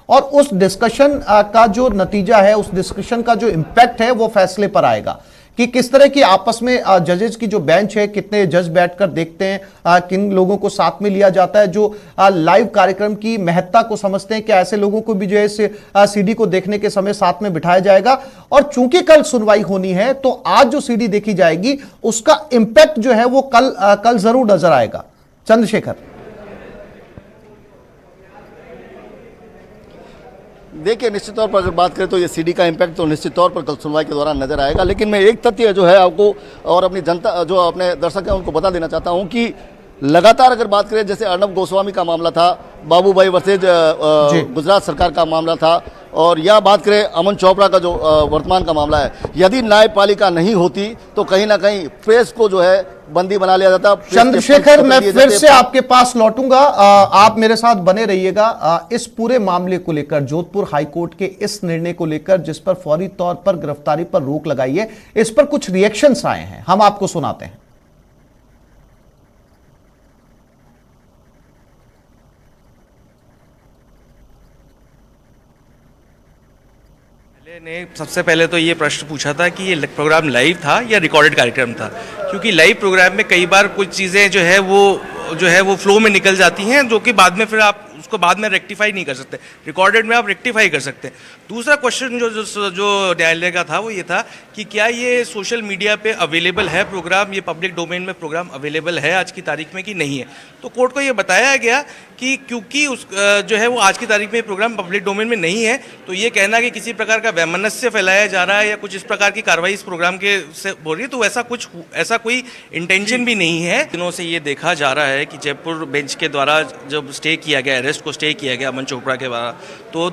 और उस डिस्कशन का जो नतीजा है, उस डिस्कशन का जो इंपैक्ट है वो फैसले पर आएगा कि किस तरह की आपस में जजेस की जो बेंच है, कितने जज बैठकर देखते हैं, किन लोगों को साथ में लिया जाता है जो लाइव कार्यक्रम की महत्ता को समझते हैं, क्या ऐसे लोगों को भी जो है इस सीडी को देखने के समय साथ में बिठाया जाएगा। और चूंकि कल सुनवाई होनी है तो आज जो सीडी देखी जाएगी उसका इंपैक्ट जो है वो कल जरूर नजर आएगा। चंद्रशेखर, देखिए, निश्चित तौर पर अगर बात करें तो ये सीडी का इम्पैक्ट तो निश्चित तौर पर कल सुनवाई के दौरान नजर आएगा। लेकिन मैं एक तथ्य जो है आपको और अपनी जनता, जो अपने दर्शक हैं, उनको बता देना चाहता हूं कि लगातार अगर बात करें, जैसे अर्नब गोस्वामी का मामला था, बाबूभाई वर्सेज गुजरात सरकार का मामला था, और या बात करें अमन चोपड़ा का जो वर्तमान का मामला है, यदि न्यायपालिका नहीं होती तो कहीं ना कहीं प्रेस को जो है बंदी बना लिया जाता। चंद्रशेखर, मैं फिर से आपके पास लौटूंगा, आप मेरे साथ बने रहिएगा। इस पूरे मामले को लेकर, जोधपुर हाईकोर्ट के इस निर्णय को लेकर जिस पर फौरी तौर पर गिरफ्तारी पर रोक लगाई है, इस पर कुछ रिएक्शंस आए हैं, हम आपको सुनाते हैं। ने सबसे पहले तो ये प्रश्न पूछा था कि ये प्रोग्राम लाइव था या रिकॉर्डेड कार्यक्रम था, क्योंकि लाइव प्रोग्राम में कई बार कुछ चीज़ें जो है वो फ्लो में निकल जाती हैं, जो कि बाद में फिर आप उसको बाद में रेक्टिफाई नहीं कर सकते। रिकॉर्डेड में आप रेक्टिफाई कर सकते हैं। दूसरा क्वेश्चन जो न्यायालय का था वो ये था कि क्या ये सोशल मीडिया पे अवेलेबल है प्रोग्राम, ये पब्लिक डोमेन में प्रोग्राम अवेलेबल है आज की तारीख में कि नहीं है। तो कोर्ट को ये बताया गया कि क्योंकि जो है वो आज की तारीख में प्रोग्राम पब्लिक डोमेन में नहीं है, तो ये कहना कि किसी प्रकार का वैमनस्य फैलाया जा रहा है या कुछ इस प्रकार की कार्रवाई इस प्रोग्राम के से हो रही है, तो ऐसा कोई इंटेंशन भी नहीं है। दिनों से ये देखा जा रहा है कि जयपुर बेंच के द्वारा जब स्टे किया गया, अरेस्ट अरेस्ट को स्टे किया गया अमन चोपड़ा के द्वारा, तो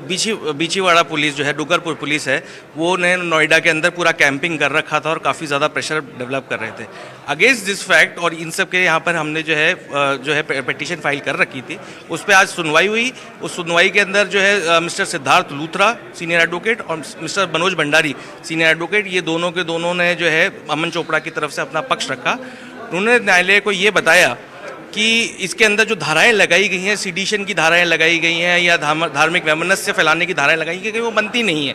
बीचीवाड़ा पुलिस जो है, डुगरपुर पुलिस है, वो ने नोएडा के अंदर पूरा कैंपिंग कर रखा था और काफ़ी ज़्यादा प्रेशर डेवलप कर रहे थे। अगेंस्ट दिस फैक्ट और इन सब के यहाँ पर हमने जो है पिटीशन फाइल कर रखी थी, उस पर आज सुनवाई हुई। उस सुनवाई के अंदर जो है mister Siddharth Luthra senior advocate और mister Manoj Bhandari senior advocate, ये दोनों के दोनों ने जो है अमन चोपड़ा की तरफ से अपना पक्ष रखा। उन्होंने न्यायालय को ये बताया कि इसके अंदर जो धाराएं लगाई गई हैं, सीडिशन की धाराएं लगाई गई हैं या धार्मिक वैमनस्य फैलाने की धाराएं लगाई गई, वो बनती नहीं है।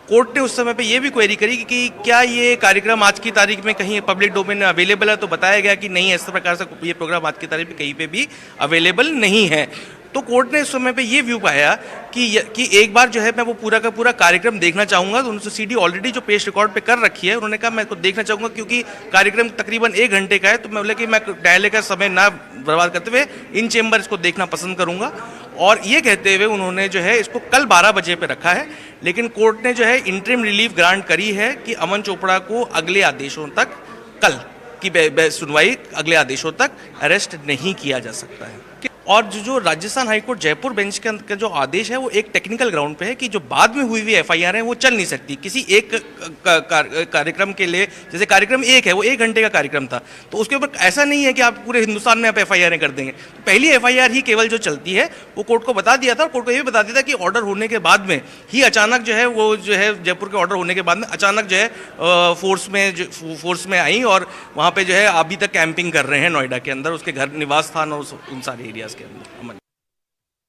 कोर्ट ने उस समय पे ये भी क्वेरी करी कि क्या ये कार्यक्रम आज की तारीख में कहीं पब्लिक डोमेन में अवेलेबल है, तो बताया गया कि नहीं, इस प्रकार से ये प्रोग्राम आज की तारीख में कहीं पे भी अवेलेबल नहीं है। तो कोर्ट ने इस समय पे ये व्यू पाया कि एक बार जो है मैं वो पूरा का पूरा कार्यक्रम देखना चाहूँगा। तो उन्होंने सीडी ऑलरेडी जो पेश रिकॉर्ड पे कर रखी है, उन्होंने कहा मैं इसको देखना चाहूँगा क्योंकि कार्यक्रम तकरीबन 1 घंटे का है, तो मैं बोला कि मैं न्यायालय का समय ना बर्बाद करते हुए इन चेम्बर इसको देखना पसंद करूँगा। और ये कहते हुए उन्होंने जो है इसको कल 12 बजे पे रखा है, लेकिन कोर्ट ने जो है इंटरिम रिलीफ ग्रांट करी है कि अमन चोपड़ा को अगले आदेशों तक, कल की सुनवाई अगले आदेशों तक अरेस्ट नहीं किया जा सकता है। और जो राजस्थान हाईकोर्ट जयपुर बेंच के अंदर जो आदेश है वो एक टेक्निकल ग्राउंड पे है कि जो बाद में हुई हुई एफआईआर है वो चल नहीं सकती किसी एक कार्यक्रम के लिए। जैसे कार्यक्रम एक है, वो 1 घंटे का कार्यक्रम था, तो उसके ऊपर ऐसा नहीं है कि आप पूरे हिंदुस्तान में आप एफआईआर कर देंगे। तो पहली एफआईआर ही केवल जो चलती है वो कोर्ट को बता दिया था, और कोर्ट को ये भी बता दिया था कि ऑर्डर होने के बाद में ही अचानक जो है वो जो है जयपुर के ऑर्डर होने के बाद में अचानक जो है फोर्स में आई और वहाँ पे जो है अभी तक कैंपिंग कर रहे हैं नोएडा के अंदर, उसके घर निवास स्थान और उन सारे एरियाज के अंदर।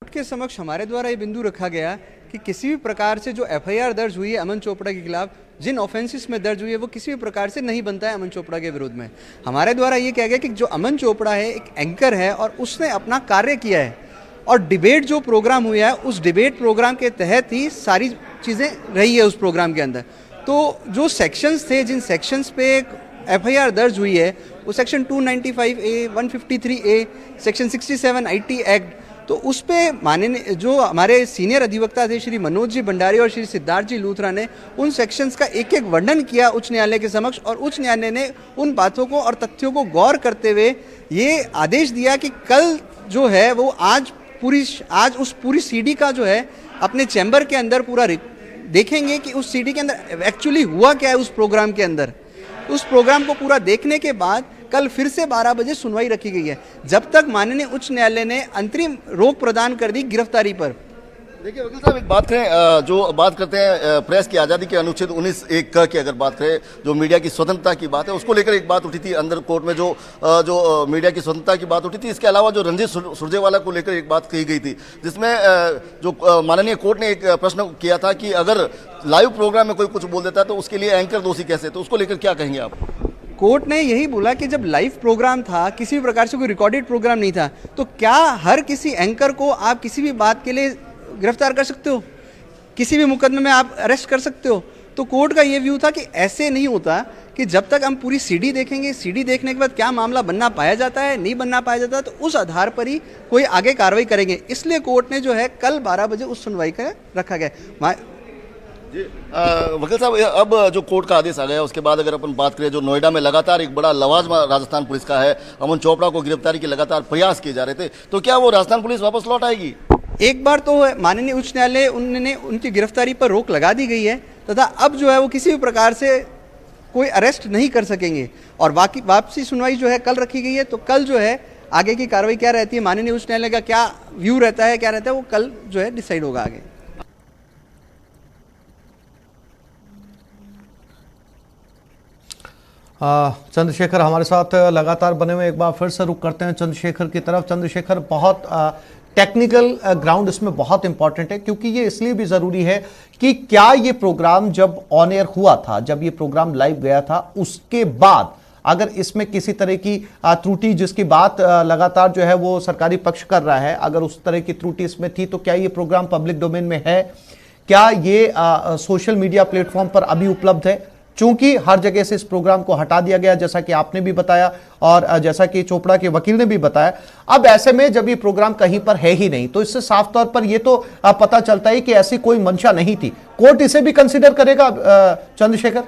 कोर्ट के समक्ष हमारे द्वारा ये बिंदु रखा गया कि किसी भी प्रकार से जो एफआईआर दर्ज हुई है अमन चोपड़ा के खिलाफ, जिन ऑफेंसेस में दर्ज हुई है, वो किसी भी प्रकार से नहीं बनता है अमन चोपड़ा के विरोध में। हमारे द्वारा ये कहा गया कि जो अमन चोपड़ा है एक एंकर है और उसने अपना कार्य किया है, और डिबेट जो प्रोग्राम हुआ है उस डिबेट प्रोग्राम के तहत ही सारी चीज़ें रही है उस प्रोग्राम के अंदर। तो जो सेक्शंस थे, जिन सेक्शंस पे एफआईआर दर्ज हुई है, वो section 295A, 153A, section 67 IT act, तो उस पे माननीय जो हमारे सीनियर अधिवक्ता थे श्री मनोज जी भंडारी और श्री सिद्धार्थ जी लूथरा ने उन सेक्शंस का एक एक वर्णन किया उच्च न्यायालय के समक्ष, और उच्च न्यायालय ने उन बातों को और तथ्यों को गौर करते हुए ये आदेश दिया कि कल जो है वो आज उस पूरी सीडी का जो है अपने चैम्बर के अंदर पूरा देखेंगे कि उस सीडी के अंदर एक्चुअली हुआ क्या है उस प्रोग्राम के अंदर। उस प्रोग्राम को पूरा देखने के बाद कल फिर से 12 बजे सुनवाई रखी गई है, जब तक माननीय उच्च न्यायालय ने अंतरिम रोक प्रदान कर दी गिरफ्तारी पर। देखिए वकील साहब, एक बात करें, जो बात करते हैं प्रेस की आज़ादी के अनुच्छेद 19(1) की अगर बात करें, जो मीडिया की स्वतंत्रता की बात है, उसको लेकर एक बात उठी थी अंदर कोर्ट में, जो मीडिया की स्वतंत्रता की बात उठी थी। इसके अलावा जो रणजीत सुरजेवाला को लेकर एक बात कही गई थी, जिसमें जो माननीय कोर्ट ने एक प्रश्न किया था कि अगर लाइव प्रोग्राम में कोई कुछ बोल देता है तो उसके लिए एंकर दोषी कैसे, तो उसको लेकर क्या कहेंगे आप? कोर्ट ने यही बोला कि जब लाइव प्रोग्राम था, किसी भी प्रकार से कोई रिकॉर्डेड प्रोग्राम नहीं था, तो क्या हर किसी एंकर को आप किसी भी बात के लिए गिरफ्तार कर सकते हो, किसी भी मुकदमे में आप अरेस्ट कर सकते हो? तो कोर्ट का ये व्यू था कि ऐसे नहीं होता, कि जब तक हम पूरी सीडी देखेंगे, सीडी देखने के बाद क्या मामला बनना पाया जाता है, नहीं बनना पाया जाता, तो उस आधार पर ही कोई आगे कार्रवाई करेंगे। इसलिए कोर्ट ने जो है कल 12 बजे उस सुनवाई का रखा गया। जी वकील साहब, अब जो कोर्ट का आदेश आ गया उसके बाद अगर अपन बात करें, जो नोएडा में लगातार एक बड़ा लवाजमा राजस्थान पुलिस का है, अमन चोपड़ा को गिरफ्तारी के लगातार प्रयास किए जा रहे थे, तो क्या वो राजस्थान पुलिस वापस लौट आएगी? एक बार तो माननीय उच्च न्यायालय उन्होंने उनकी गिरफ्तारी पर रोक लगा दी गई है, तथा अब जो है वो किसी भी प्रकार से कोई अरेस्ट नहीं कर सकेंगे, और वापसी सुनवाई जो है कल रखी गई है। तो कल जो है आगे की कार्रवाई क्या रहती है, माननीय उच्च न्यायालय का क्या व्यू रहता है, क्या रहता है, वो कल जो है डिसाइड होगा आगे। चंद्रशेखर हमारे साथ लगातार बने हुए, एक बार फिर से रुक करते हैं चंद्रशेखर की तरफ। चंद्रशेखर, बहुत टेक्निकल ग्राउंड इसमें बहुत इंपॉर्टेंट है, क्योंकि ये इसलिए भी ज़रूरी है कि क्या ये प्रोग्राम जब ऑन एयर हुआ था, जब ये प्रोग्राम लाइव गया था, उसके बाद अगर इसमें किसी तरह की त्रुटि, जिसकी बात लगातार जो है वो सरकारी पक्ष कर रहा है, अगर उस तरह की त्रुटि इसमें थी, तो क्या ये प्रोग्राम पब्लिक डोमेन में है? क्या ये सोशल मीडिया प्लेटफॉर्म पर अभी उपलब्ध है? चूंकि हर जगह से इस प्रोग्राम को हटा दिया गया, जैसा कि आपने भी बताया और जैसा कि चोपड़ा के वकील ने भी बताया, अब ऐसे में जब ये प्रोग्राम कहीं पर है ही नहीं, तो इससे साफ तौर पर ये तो पता चलता है कि ऐसी कोई मंशा नहीं थी। कोर्ट इसे भी कंसीडर करेगा चंद्रशेखर?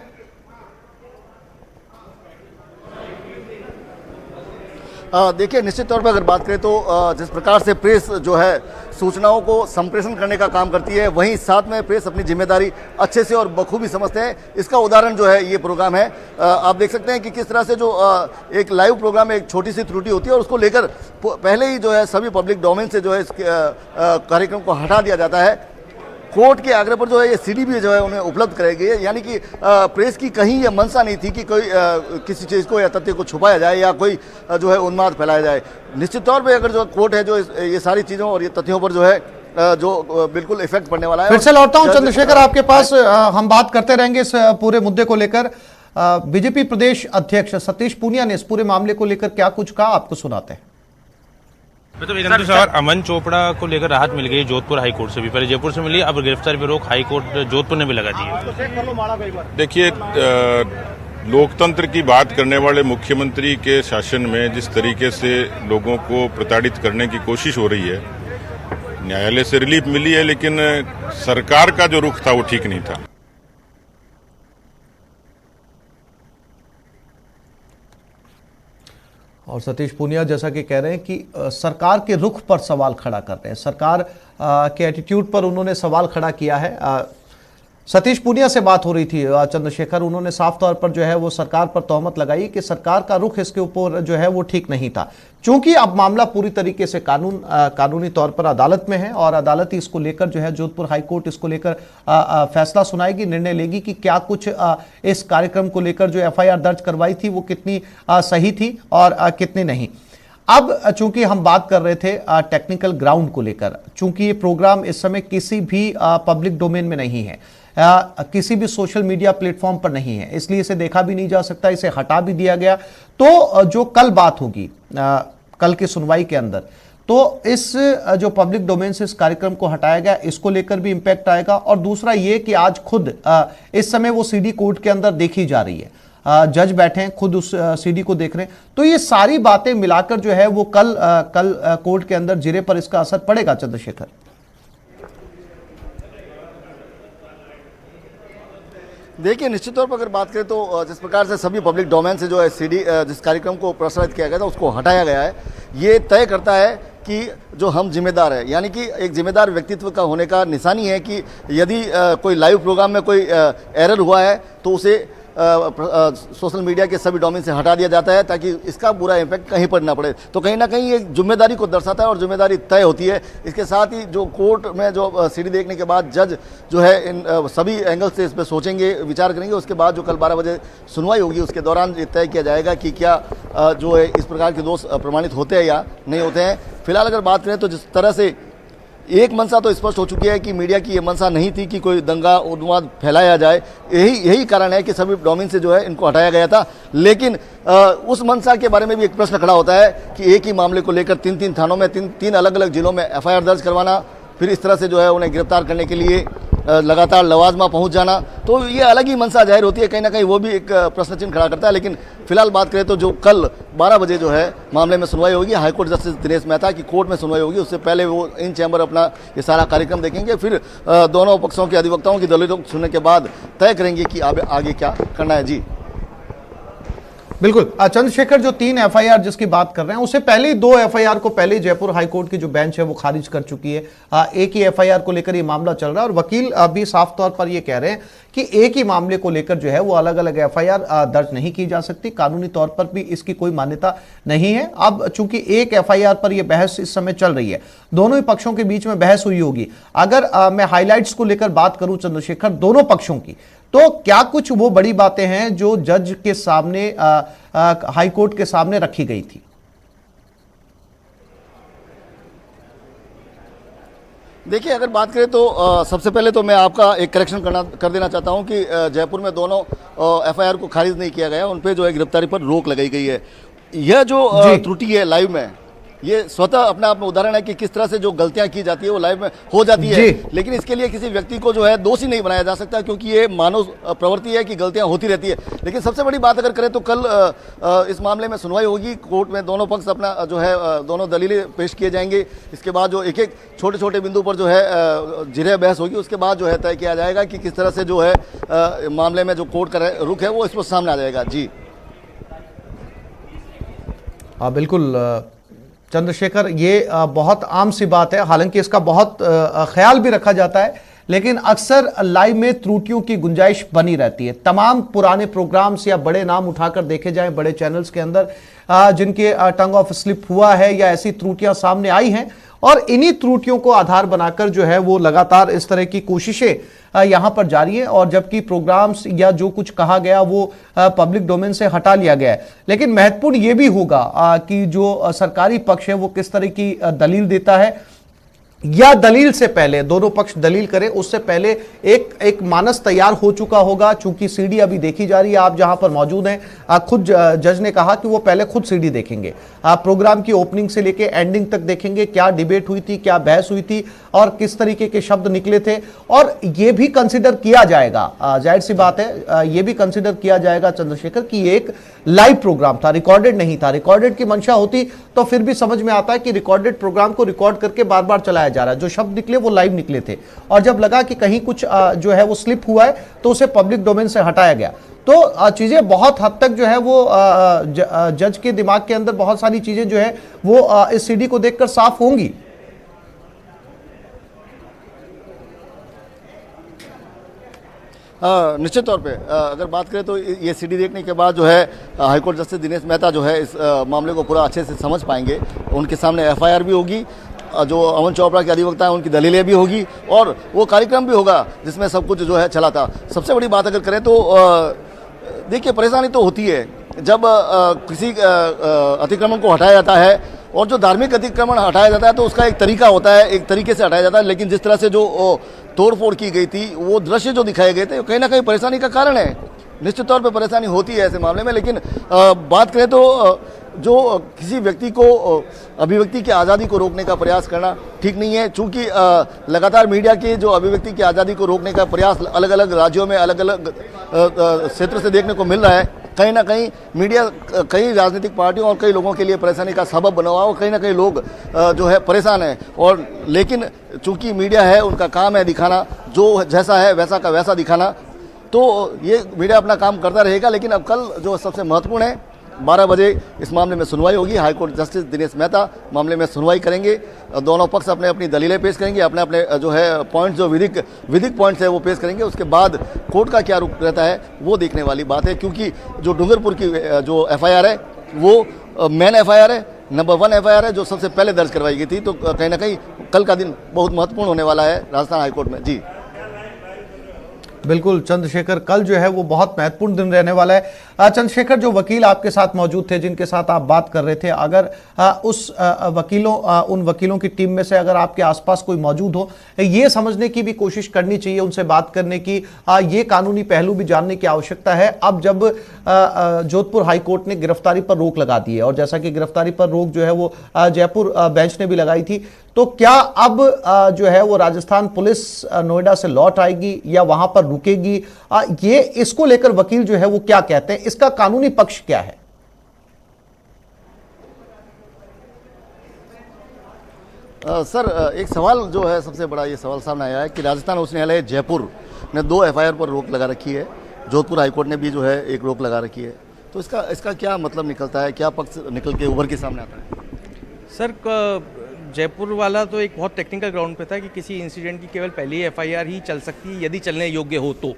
देखिए, निश्चित तौर पर अगर बात करें तो जिस प्रकार से प्रेस जो है सूचनाओं को संप्रेषण करने का काम करती है, वहीं साथ में प्रेस अपनी जिम्मेदारी अच्छे से और बखूबी समझते हैं। इसका उदाहरण जो है ये प्रोग्राम है। आप देख सकते हैं कि किस तरह से जो एक लाइव प्रोग्राम में एक छोटी सी त्रुटि होती है और उसको लेकर पहले ही जो है सभी पब्लिक डोमेन से जो है इस कार्यक्रम को हटा दिया जाता है। कोर्ट के आग्रह पर जो है ये सीडी भी जो है उन्हें उपलब्ध कराई गई है, यानी कि प्रेस की कहीं ये मंशा नहीं थी कि कोई किसी चीज़ को या तथ्य को छुपाया जाए या कोई जो है उन्माद फैलाया जाए। निश्चित तौर पे अगर जो कोर्ट है जो ये सारी चीज़ों और ये तथ्यों पर जो है जो बिल्कुल इफेक्ट पड़ने वाला है। फिर से लौटता हूं चंद्रशेखर आपके पास, हम बात करते रहेंगे इस पूरे मुद्दे को लेकर। बीजेपी प्रदेश अध्यक्ष सतीश पूनिया ने इस पूरे मामले को लेकर क्या कुछ कहा, आपको सुनाते हैं। मतलब सर, अमन चोपड़ा को लेकर राहत मिल गई जोधपुर हाई कोर्ट से भी, पहले जयपुर से मिली, अब गिरफ्तारी पर रोक हाई कोर्ट जोधपुर ने भी लगा दी है। देखिए, लोकतंत्र की बात करने वाले मुख्यमंत्री के शासन में जिस तरीके से लोगों को प्रताड़ित करने की कोशिश हो रही है, न्यायालय से रिलीफ मिली है, लेकिन सरकार का जो रुख था वो ठीक नहीं था। और सतीश पूनिया जैसा कि कह रहे हैं कि सरकार के रुख पर सवाल खड़ा कर रहे हैं, सरकार के एटीट्यूड पर उन्होंने सवाल खड़ा किया है। सतीश पूनिया से बात हो रही थी चंद्रशेखर, उन्होंने साफ तौर पर जो है वो सरकार पर तोहमत लगाई कि सरकार का रुख इसके ऊपर जो है वो ठीक नहीं था। चूंकि अब मामला पूरी तरीके से कानूनी तौर पर अदालत में है और अदालत ही इसको लेकर जो है जोधपुर हाई कोर्ट इसको लेकर फैसला सुनाएगी, निर्णय लेगी कि क्या कुछ इस कार्यक्रम को लेकर जो एफआईआर दर्ज करवाई थी वो कितनी सही थी और कितनी नहीं। अब चूंकि हम बात कर रहे थे टेक्निकल ग्राउंड को लेकर, चूंकि ये प्रोग्राम इस समय किसी भी पब्लिक डोमेन में नहीं है, किसी भी सोशल मीडिया प्लेटफॉर्म पर नहीं है, इसलिए इसे देखा भी नहीं जा सकता, इसे हटा भी दिया गया। तो जो कल बात होगी कल की सुनवाई के अंदर, तो इस जो पब्लिक डोमेन से इस कार्यक्रम को हटाया गया, इसको लेकर भी इंपैक्ट आएगा। और दूसरा ये कि आज खुद इस समय वो सीडी कोर्ट के अंदर देखी जा रही है, जज बैठे हैं खुद उस सीडी को देख रहे हैं। तो ये सारी बातें मिलाकर जो है वो कल कोर्ट के अंदर जिरे पर इसका असर पड़ेगा चंद्रशेखर। देखिए, निश्चित तौर पर अगर बात करें तो जिस प्रकार से सभी पब्लिक डोमेन से जो है सीडी जिस कार्यक्रम को प्रसारित किया गया था उसको हटाया गया है, ये तय करता है कि जो हम जिम्मेदार है, यानी कि एक जिम्मेदार व्यक्तित्व का होने का निशानी है कि यदि कोई लाइव प्रोग्राम में कोई एरर हुआ है तो उसे सोशल मीडिया के सभी डोमेन से हटा दिया जाता है ताकि इसका बुरा इम्पैक्ट कहीं पर ना पड़े। तो कहीं ना कहीं ये जिम्मेदारी को दर्शाता है और जिम्मेदारी तय होती है। इसके साथ ही जो कोर्ट में जो सीडी देखने के बाद जज जो है इन सभी एंगल से इस पर सोचेंगे, विचार करेंगे। उसके बाद जो कल 12 बजे सुनवाई होगी उसके दौरान ये तय किया जाएगा कि क्या जो है इस प्रकार के दोष प्रमाणित होते हैं या नहीं होते हैं। फिलहाल अगर बात करें तो जिस तरह से एक मंशा तो स्पष्ट हो चुकी है कि मीडिया की ये मंशा नहीं थी कि कोई दंगा उन्माद फैलाया जाए, यही कारण है कि सभी डोमेन से जो है इनको हटाया गया था। लेकिन उस मंशा के बारे में भी एक प्रश्न खड़ा होता है कि एक ही मामले को लेकर तीन थानों में तीन अलग अलग जिलों में एफआईआर दर्ज करवाना, फिर इस तरह से जो है उन्हें गिरफ्तार करने के लिए लगातार लवाजमा पहुंच जाना, तो ये अलग ही मंशा जाहिर होती है। कहीं ना कहीं वो भी एक प्रश्न चिन्ह खड़ा करता है। लेकिन फिलहाल बात करें तो जो कल 12 बजे जो है मामले में सुनवाई होगी, हाईकोर्ट जस्टिस दिनेश मेहता की कोर्ट में सुनवाई होगी, उससे पहले वो इन चैम्बर अपना ये सारा कार्यक्रम देखेंगे, फिर दोनों पक्षों के अधिवक्ताओं की दलीलों को सुनने के बाद तय करेंगे कि आगे क्या करना है। जी बिल्कुल चंद्रशेखर, जो 3 एफआईआर जिसकी बात कर रहे हैं, उससे पहले 2 एफआईआर को पहले जयपुर हाईकोर्ट की जो बेंच है वो खारिज कर चुकी है। एक ही एफआईआर को लेकर ये मामला चल रहा है और वकील भी साफ तौर पर ये कह रहे हैं कि एक ही मामले को लेकर जो है वो अलग अलग एफआईआर दर्ज नहीं की जा सकती, कानूनी तौर पर भी इसकी कोई मान्यता नहीं है। अब चूंकि एक एफआईआर पर यह बहस इस समय चल रही है, दोनों ही पक्षों के बीच में बहस हुई होगी। अगर मैं हाईलाइट्स को लेकर बात करूं चंद्रशेखर दोनों पक्षों की, तो क्या कुछ वो बड़ी बातें हैं जो जज के सामने हाई कोर्ट के सामने रखी गई थी? देखिए, अगर बात करें तो सबसे पहले तो मैं आपका एक करेक्शन कर देना चाहता हूं कि जयपुर में दोनों एफआईआर को खारिज नहीं किया गया, उन पे जो है गिरफ्तारी पर रोक लगाई गई है। यह जो त्रुटि है लाइव में, ये स्वतः अपने आप में उदाहरण है कि किस तरह से जो गलतियां की जाती है वो लाइव में हो जाती है। लेकिन इसके लिए किसी व्यक्ति को जो है दोषी नहीं बनाया जा सकता, क्योंकि ये मानव प्रवृत्ति है कि गलतियां होती रहती है। लेकिन सबसे बड़ी बात अगर करें तो कल इस मामले में सुनवाई होगी, कोर्ट में दोनों पक्ष अपना जो है दोनों दलीलें पेश किए जाएंगे। इसके बाद जो एक एक छोटे छोटे बिंदु पर जो है जिरह बहस होगी, उसके बाद जो है तय किया जाएगा कि किस तरह से जो है मामले में जो कोर्ट का रुख है वो इस पर सामने आ जाएगा। जी बिल्कुल चंद्रशेखर, ये बहुत आम सी बात है, हालांकि इसका बहुत ख्याल भी रखा जाता है, लेकिन अक्सर लाइव में त्रुटियों की गुंजाइश बनी रहती है। तमाम पुराने प्रोग्राम्स या बड़े नाम उठाकर देखे जाएं बड़े चैनल्स के अंदर जिनके टंग ऑफ स्लिप हुआ है या ऐसी त्रुटियां सामने आई हैं, और इन्हीं त्रुटियों को आधार बनाकर जो है वो लगातार इस तरह की कोशिशें यहां पर जारी है, और जबकि प्रोग्राम्स या जो कुछ कहा गया वो पब्लिक डोमेन से हटा लिया गया है। लेकिन महत्वपूर्ण ये भी होगा कि जो सरकारी पक्ष है वो किस तरह की दलील देता है, या दलील से पहले दोनों पक्ष दलील करें उससे पहले एक मानस तैयार हो चुका होगा। चूंकि सीडी अभी देखी जा रही है, आप जहां पर मौजूद हैं, खुद जज ने कहा कि वो पहले खुद सीडी देखेंगे, प्रोग्राम की ओपनिंग से लेके एंडिंग तक देखेंगे, क्या डिबेट हुई थी, क्या बहस हुई थी और किस तरीके के शब्द निकले थे। और ये भी कंसिडर किया जाएगा, जाहिर सी बात है, ये भी कंसिडर किया जाएगा चंद्रशेखर कि एक लाइव प्रोग्राम था, रिकॉर्डेड नहीं था। रिकॉर्डेड की मंशा होती तो फिर भी समझ में आता है कि रिकॉर्डेड प्रोग्राम को रिकॉर्ड करके बार बार चलाया जा रहा है, जो शब्द निकले वो लाइव निकले थे, और जब लगा कि कहीं कुछ जो है वो स्लिप हुआ है तो उसे पब्लिक डोमेन से हटाया गया। तो चीजें बहुत हद तक जो है वो जज के दिमाग के अंदर बहुत सारी चीजें जो है वो इस सीडी को देखकर साफ होंगी। निश्चित तौर पे अगर बात करें तो ये सीडी देखने के बाद जो है हाईकोर्ट जस्टिस दिनेश मेहता जो है इस मामले को पूरा अच्छे से समझ पाएंगे। उनके सामने एफआईआर भी होगी, जो अमन चोपड़ा के अधिवक्ता हैं उनकी दलीलें भी होगी, और वो कार्यक्रम भी होगा जिसमें सब कुछ जो है चला था। सबसे बड़ी बात अगर करें तो देखिए, परेशानी तो होती है जब किसी अतिक्रमण को हटाया जाता है, और जो धार्मिक अतिक्रमण हटाया जाता है तो उसका एक तरीका होता है, एक तरीके से हटाया जाता है। लेकिन जिस तरह से जो तोड़फोड़ की गई थी, वो दृश्य जो दिखाए गए थे, कहीं ना कहीं परेशानी का कारण है। निश्चित तौर पे परेशानी होती है ऐसे मामले में। लेकिन बात करें तो जो किसी व्यक्ति को अभिव्यक्ति की आज़ादी को रोकने का प्रयास करना ठीक नहीं है, चूँकि लगातार मीडिया की जो अभिव्यक्ति की आज़ादी को रोकने का प्रयास अलग अलग राज्यों में अलग अलग क्षेत्र से देखने को मिल रहा है। कहीं ना कहीं मीडिया कई राजनीतिक पार्टियों और कई लोगों के लिए परेशानी का सबब बना हुआ है, और कहीं ना कहीं लोग जो है परेशान हैं। और लेकिन चूंकि मीडिया है, उनका काम है दिखाना, जो जैसा है वैसा का वैसा दिखाना, तो ये मीडिया अपना काम करता रहेगा। लेकिन अब कल जो सबसे महत्वपूर्ण है, 12 बजे इस मामले में सुनवाई होगी। हाईकोर्ट जस्टिस दिनेश मेहता मामले में सुनवाई करेंगे, दोनों पक्ष अपने अपनी दलीलें पेश करेंगे, अपने अपने जो है पॉइंट्स, जो विधिक पॉइंट्स है वो पेश करेंगे। उसके बाद कोर्ट का क्या रुख रहता है वो देखने वाली बात है, क्योंकि जो डूंगरपुर की जो एफआईआर है वो मेन एफआईआर है, नंबर 1 एफआईआर है, जो सबसे पहले दर्ज करवाई गई थी। तो कहीं ना कहीं कल का दिन बहुत महत्वपूर्ण होने वाला है राजस्थान हाईकोर्ट में। जी बिल्कुल चंद्रशेखर, कल जो है वो बहुत महत्वपूर्ण दिन रहने वाला है। चंद्रशेखर, जो वकील आपके साथ मौजूद थे, जिनके साथ आप बात कर रहे थे, अगर उन वकीलों की टीम में से अगर आपके आसपास कोई मौजूद हो, ये समझने की भी कोशिश करनी चाहिए, उनसे बात करने की, ये कानूनी पहलू भी जानने की आवश्यकता है। अब जब जोधपुर हाईकोर्ट ने गिरफ्तारी पर रोक लगा दी है, और जैसा कि गिरफ्तारी पर रोक जो है वो जयपुर बेंच ने भी लगाई थी, तो क्या अब जो है वो राजस्थान पुलिस नोएडा से लौट आएगी या वहां पर रुकेगी? ये इसको लेकर वकील जो है वो क्या कहते हैं, इसका कानूनी पक्ष क्या है? सर, एक सवाल जो है सबसे बड़ा ये सवाल सामने आया है कि राजस्थान उच्च न्यायालय जयपुर ने 2 एफआईआर पर रोक लगा रखी है, जोधपुर हाईकोर्ट ने भी जो है एक रोक लगा रखी है। तो इसका क्या मतलब निकलता है, क्या पक्ष निकल के उभर के सामने आता है? सर, जयपुर वाला तो एक बहुत टेक्निकल ग्राउंड पे था कि किसी इंसिडेंट की केवल पहली एफआईआर ही चल सकती है यदि चलने योग्य हो तो,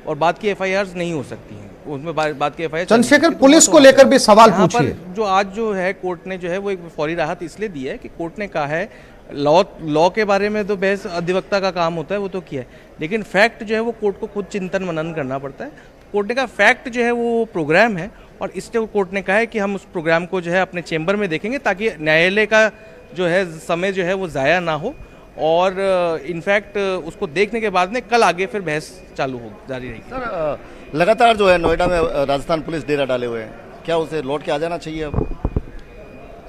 और बाद की एफआईआर नहीं हो सकती हैं, उसमें बाद की एफआईआर। चंद्रशेखर, पुलिस को लेकर भी सवाल पूछिए। जो आज जो है कोर्ट ने जो है वो एक फौरी राहत इसलिए दी है कि कोर्ट ने कहा है लॉ के बारे में तो बहस अधिवक्ता का काम होता है, वो तो किया है, लेकिन फैक्ट जो है वो कोर्ट को खुद चिंतन मनन करना पड़ता है। कोर्ट ने कहा फैक्ट जो है वो प्रोग्राम है, और इसलिए कोर्ट ने कहा है कि हम उस प्रोग्राम को जो है अपने चेंबर में देखेंगे, ताकि न्यायालय का जो है समय जो है वो ज़ाया ना हो, और इनफैक्ट उसको देखने के बाद में कल आगे फिर बहस चालू हो जारी रहेगी। सर, लगातार जो है नोएडा में राजस्थान पुलिस डेरा डाले हुए हैं, क्या उसे लौट के आ जाना चाहिए अब?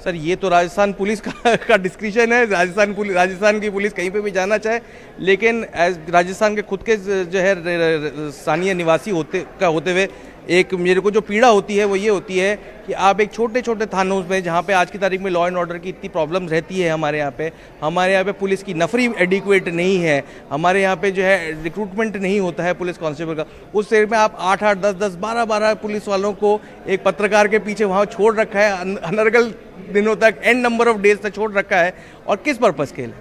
सर, ये तो राजस्थान पुलिस का डिस्क्रिप्शन है। राजस्थान की पुलिस कहीं पे भी जाना चाहे, लेकिन राजस्थान के खुद के जो है स्थानीय निवासी होते हुए एक मेरे को जो पीड़ा होती है वो ये होती है कि आप एक छोटे छोटे थानों में, जहाँ पे आज की तारीख में लॉ एंड ऑर्डर की इतनी प्रॉब्लम्स रहती है हमारे यहाँ पे पुलिस की नफरी एडिक्वेट नहीं है, हमारे यहाँ पे जो है रिक्रूटमेंट नहीं होता है पुलिस कांस्टेबल का, उस शहर में आप 8-8, 10-10, 12-12 पुलिस वालों को एक पत्रकार के पीछे वहाँ छोड़ रखा है, अनर्गल दिनों तक, एंड नंबर ऑफ डेज तक छोड़ रखा है, और किस पर्पज़ के लिए?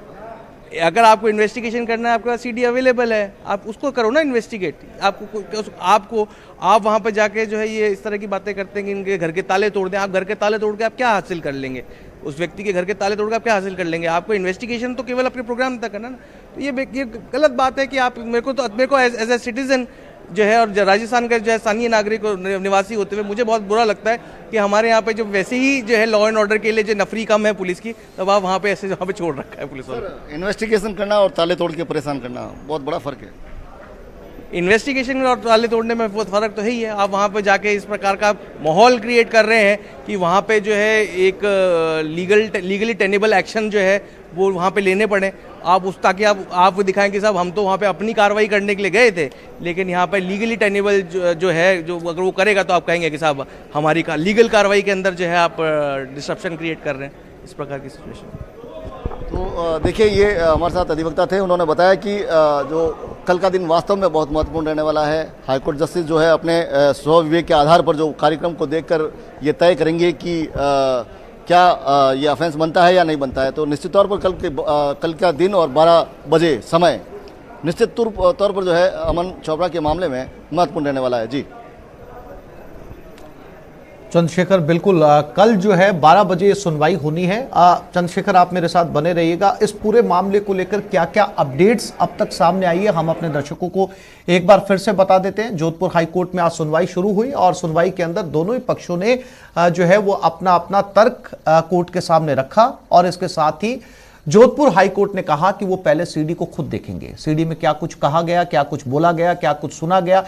अगर आपको इन्वेस्टिगेशन करना है, आपके पास सीडी अवेलेबल है, आप उसको करो ना इन्वेस्टिगेट। आप वहाँ पर जाके जो है ये इस तरह की बातें करते हैं कि इनके घर के ताले तोड़ दें। आप घर के ताले तोड़ के आप क्या हासिल कर लेंगे? उस व्यक्ति के घर के ताले तोड़ के आप क्या हासिल कर लेंगे? आपको इन्वेस्टिगेशन तो केवल अपने प्रोग्राम तक करना ना। तो ये गलत बात है कि आप मेरे को एज ए सिटीजन जो है, और राजस्थान का जो है स्थानीय नागरिक और निवासी होते हुए मुझे बहुत बुरा लगता है कि हमारे यहाँ पे जो वैसे ही जो है लॉ एंड ऑर्डर के लिए जो नफरी कम है पुलिस की, तब आप वहाँ पे ऐसे वहाँ पे छोड़ रखा है पुलिस वालों। इन्वेस्टिगेशन करना और ताले तोड़ के परेशान करना बहुत बड़ा फर्क है। इन्वेस्टिगेशन और ताले तोड़ने में बहुत फ़र्क तो है ही है। आप वहाँ पे जाके इस प्रकार का माहौल क्रिएट कर रहे हैं कि वहाँ पे जो है एक लीगली टेनेबल एक्शन जो है वो वहाँ पे लेने पड़े, आप उस ताकि आप दिखाएं कि साहब हम तो वहाँ पे अपनी कार्रवाई करने के लिए गए थे, लेकिन यहाँ पे लीगली टेनेबल जो है, जो अगर वो करेगा तो आप कहेंगे कि साहब हमारी लीगल कार्रवाई के अंदर जो है आप डिस्ट्रप्शन क्रिएट कर रहे हैं, इस प्रकार की सिचुएशन। तो देखिए, ये हमारे साथ अधिवक्ता थे, उन्होंने बताया कि जो कल का दिन वास्तव में बहुत महत्वपूर्ण रहने वाला है। हाईकोर्ट जस्टिस जो है अपने स्वविवेक के आधार पर जो कार्यक्रम को देखकर ये तय करेंगे कि क्या ये ऑफेंस बनता है या नहीं बनता है। तो निश्चित तौर पर कल का दिन और 12 बजे समय निश्चित तौर पर जो है अमन चोपड़ा के मामले में महत्वपूर्ण रहने वाला है। जी चंद्रशेखर, बिल्कुल कल जो है 12 बजे सुनवाई होनी है। चंद्रशेखर, आप मेरे साथ बने रहिएगा। इस पूरे मामले को लेकर क्या क्या अपडेट्स अब तक सामने आई है, हम अपने दर्शकों को एक बार फिर से बता देते हैं। जोधपुर हाईकोर्ट में आज सुनवाई शुरू हुई और सुनवाई के अंदर दोनों ही पक्षों ने जो है वो अपना अपना तर्क कोर्ट के सामने रखा, और इसके साथ ही जोधपुर हाईकोर्ट ने कहा कि वो पहले सीडी को खुद देखेंगे, सीडी में क्या कुछ कहा गया, क्या कुछ बोला गया, क्या कुछ सुना गया,